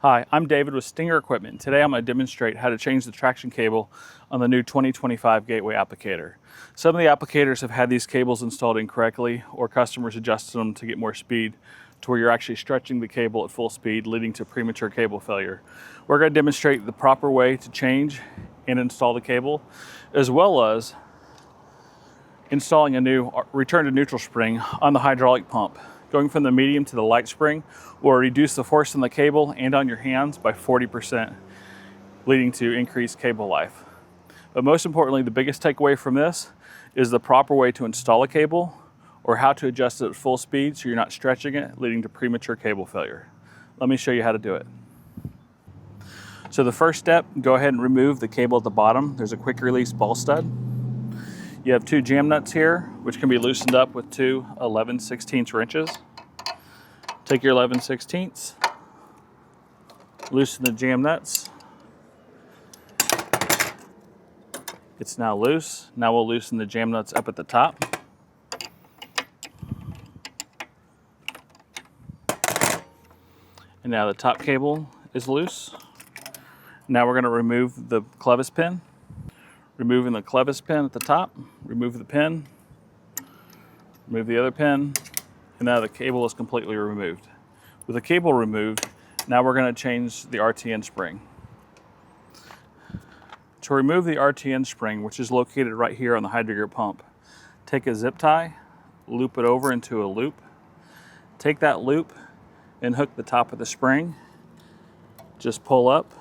Hi, I'm David with Stinger Equipment. Today I'm going to demonstrate how to change the traction cable on the new 2025 Gateway Applicator. Some of the applicators have had these cables installed incorrectly, or customers adjusted them to get more speed to where you're actually stretching the cable at full speed, leading to premature cable failure. We're going to demonstrate the proper way to change and install the cable, as well as installing a new return to neutral spring on the hydraulic pump. Going from the medium to the light spring will reduce the force on the cable and on your hands by 40%, leading to increased cable life. But most importantly, the biggest takeaway from this is the proper way to install a cable, or how to adjust it at full speed so you're not stretching it, leading to premature cable failure. Let me show you how to do it. So the first step, go ahead and remove the cable at the bottom. There's a quick release ball stud. You have two jam nuts here, which can be loosened up with two 11/16 wrenches. Take your 11/16, loosen the jam nuts. It's now loose. Now we'll loosen the jam nuts up at the top. And now the top cable is loose. Now we're going to remove the clevis pin. Removing the clevis pin at the top, remove the pin, remove the other pin, and now the cable is completely removed. With the cable removed, now we're going to change the RTN spring. To remove the RTN spring, which is located right here on the hydrogear pump, take a zip tie, loop it over into a loop. Take that loop and hook the top of the spring. Just pull up,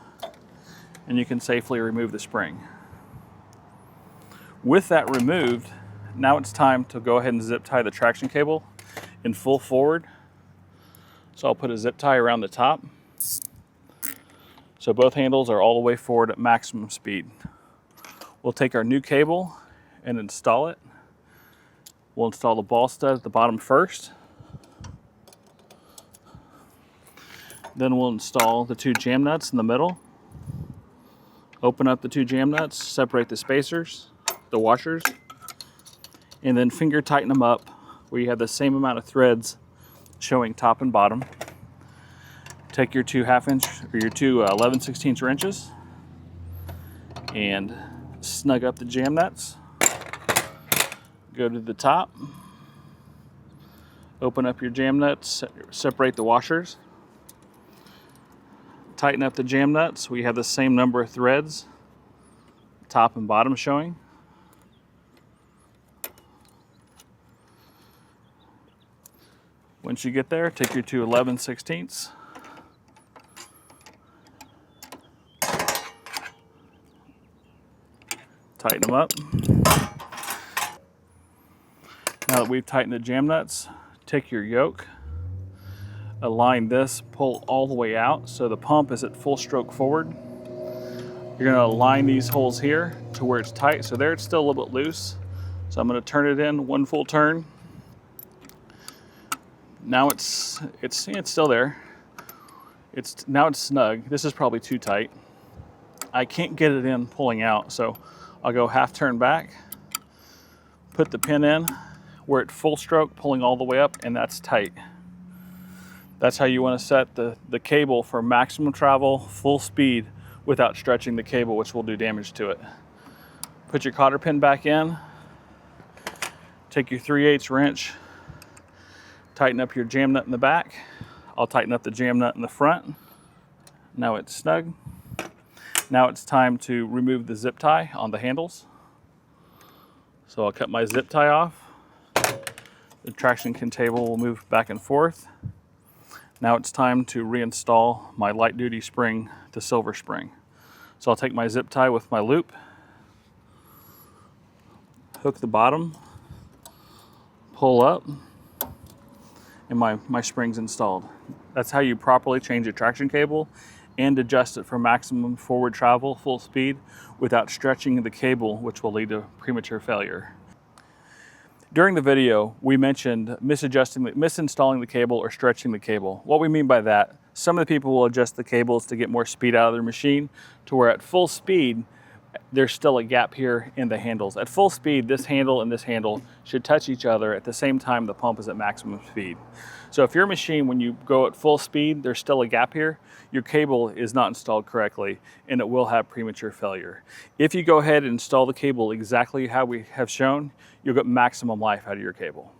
and you can safely remove the spring. With that removed, now it's time to go ahead and zip tie the traction cable in full forward. So I'll put a zip tie around the top. So both handles are all the way forward at maximum speed. We'll take our new cable and install it. We'll install the ball stud at the bottom first. Then we'll install the two jam nuts in the middle. Open up the two jam nuts, separate the spacers, the washers, and then finger tighten them up where you have the same amount of threads showing top and bottom. Take your two 1/2 inch or your two 11/16 wrenches and snug up the jam nuts. Go to the top, open up your jam nuts, separate the washers, tighten up the jam nuts. We have the same number of threads, top and bottom showing. Once you get there, take your two 11/16, tighten them up. Now that we've tightened the jam nuts, take your yoke, align this, pull all the way out so the pump is at full stroke forward. You're going to align these holes here to where it's tight. So there it's still a little bit loose. So I'm going to turn it in one full turn. Now it's still there. Now it's snug. This is probably too tight. I can't get it in pulling out, so I'll go half turn back, put the pin in, we're at full stroke, pulling all the way up, and that's tight. That's how you want to set the cable for maximum travel, full speed, without stretching the cable, which will do damage to it. Put your cotter pin back in, take your 3/8 wrench, tighten up your jam nut in the back. I'll tighten up the jam nut in the front. Now it's snug. Now it's time to remove the zip tie on the handles. So I'll cut my zip tie off. The traction cable will move back and forth. Now it's time to reinstall my light duty spring, the silver spring. So I'll take my zip tie with my loop, hook the bottom, pull up, and my spring's installed. That's how you properly change a traction cable and adjust it for maximum forward travel, full speed, without stretching the cable, which will lead to premature failure. During the video, we mentioned misinstalling the cable or stretching the cable. What we mean by that, some of the people will adjust the cables to get more speed out of their machine to where at full speed, there's still a gap here in the handles. At full speed, this handle and this handle should touch each other at the same time the pump is at maximum speed. So if your machine, when you go at full speed, there's still a gap here, your cable is not installed correctly and it will have premature failure. If you go ahead and install the cable exactly how we have shown, you'll get maximum life out of your cable.